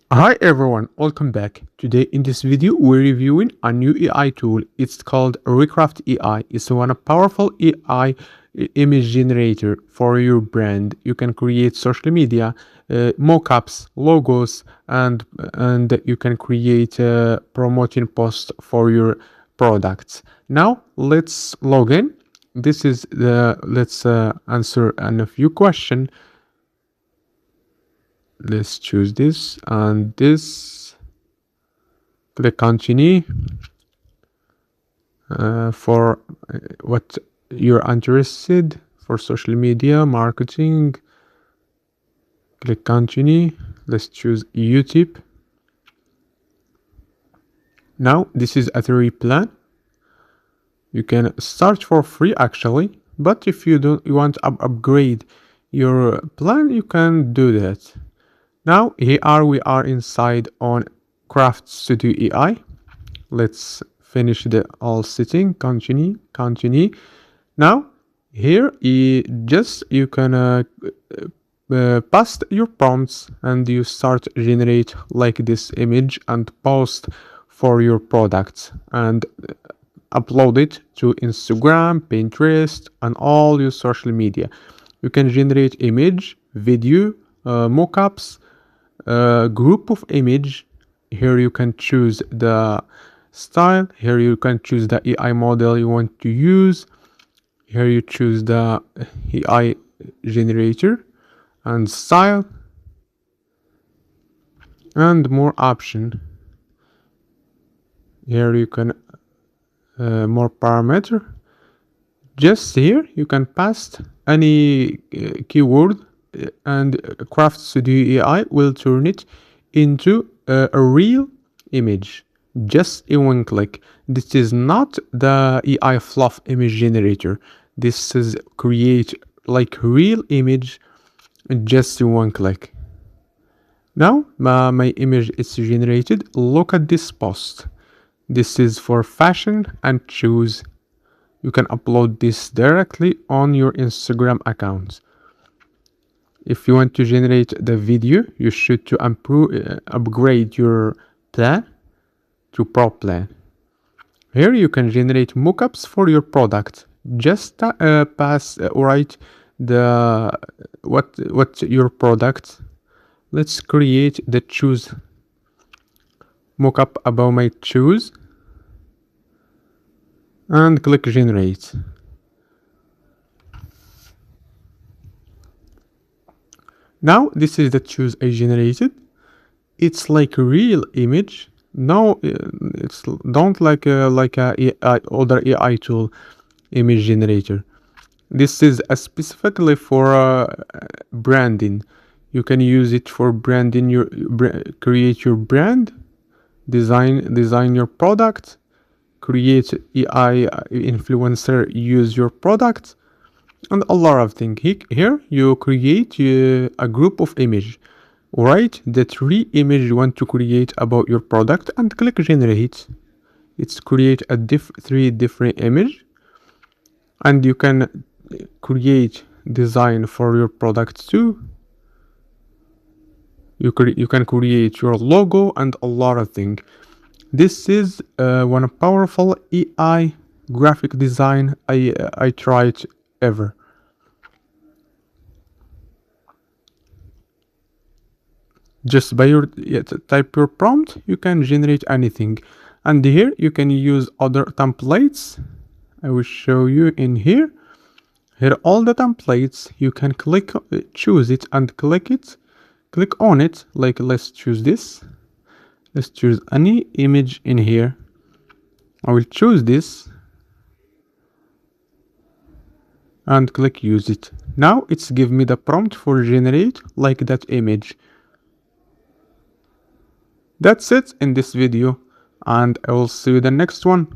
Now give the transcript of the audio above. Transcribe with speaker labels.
Speaker 1: Hi everyone, welcome back. Today in this video we're reviewing a new AI tool. It's called Recraft AI. It's one powerful AI image generator for your brand. You can create social media, mockups, logos, and you can create promoting posts for your products. Now let's log in. This is the let's answer a few questions. Let's choose this and this. Click continue for what you're interested for social media marketing. Click continue. Let's choose YouTube. Now this is a 3 plan. You can start for free actually, but if you want to upgrade your plan, you can do that. Now here we are inside on Craft Studio AI. Let's finish the all setting. Continue. Now here you can paste your prompts and you start generate like this image and post for your products and upload it to Instagram, Pinterest, and all your social media. You can generate image, video, mockups, group of image. Here you can choose the style. Here you can choose the AI model you want to use. Here you choose the AI generator and style and more option. Here you can more parameter. Just here you can paste any keyword and Craft Studio AI will turn it into a real image just in one click. This is not the AI fluff image generator. This is create like real image just in one click. Now my image is generated. Look at this post. This is for fashion and shoes. You can upload this directly on your Instagram account. If you want to generate the video, you should to upgrade your plan to Pro plan. Here you can generate mockups for your product. Just write the what your product. Let's create the shoes mockup about my shoes and click generate. Now this is the shoes I generated. It's like a real image. No, it's don't like a other AI tool image generator. This is specifically for branding. You can use it for branding your create your brand, design your product, create AI influencer use your product, and a lot of things. Here you create a group of image. Write the 3 image you want to create about your product and click generate. It's create a 3 different image, and you can create design for your product too. You can create your logo and a lot of things. This is one powerful AI graphic design I tried ever. Just by your type your prompt, you can generate anything. And here you can use other templates. I will show you in here. Here all the templates, you can click, choose it and click it. Click on it, like let's choose this. Let's choose any image in here. I will choose this and click use it. Now it's give me the prompt for generate like that image. That's it in this video, and I will see you in the next one.